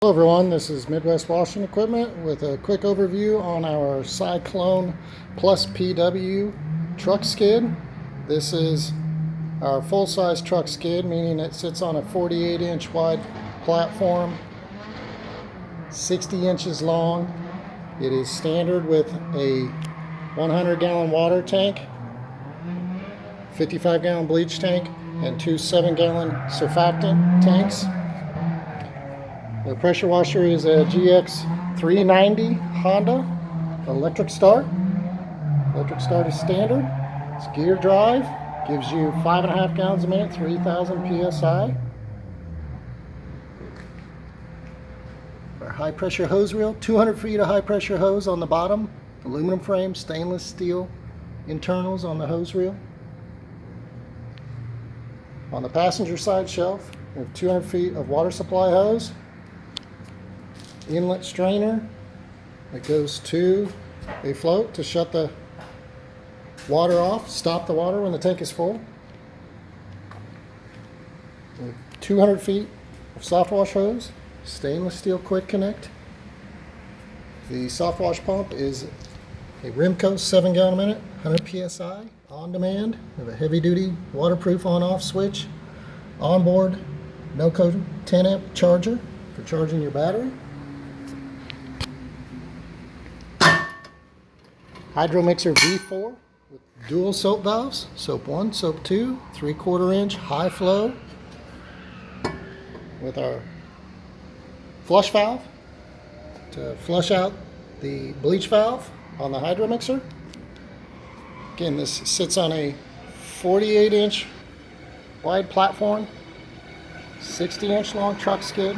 Hello everyone, this is Midwest Washing Equipment with a quick overview on our Cyclone Plus PW truck skid. This is our full-size truck skid, meaning it sits on a 48-inch wide platform, 60 inches long. It is standard with a 100-gallon water tank, 55-gallon bleach tank, and two 7-gallon surfactant tanks. The pressure washer is a GX 390 Honda electric start. Electric start is standard. It's gear drive. Gives you 5.5 gallons a minute, 3,000 psi. Our high pressure hose reel, 200 feet of high pressure hose on the bottom. Aluminum frame, stainless steel internals on the hose reel. On the passenger side shelf, we have 200 feet of water supply hose. Inlet strainer that goes to a float to shut the water off, stop the water when the tank is full. 200 feet of soft wash hose, stainless steel quick connect. The soft wash pump is a Rimco 7 gallon a minute, 100 psi on demand. We have a heavy duty waterproof on off switch, onboard no code 10 amp charger for charging your battery. Hydro mixer V4 with dual soap valves, soap 1, soap 2, 3/4 inch high flow with our flush valve to flush out the bleach valve on the hydro mixer. Again, this sits on a 48-inch wide platform, 60-inch long truck skid.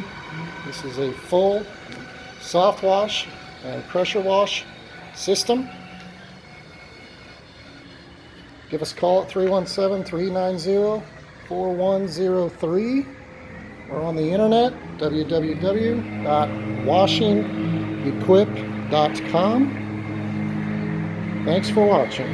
This is a full soft wash and pressure wash system. Give us a call at 317-390-4103 or on the internet, www.washingequip.com. Thanks for watching.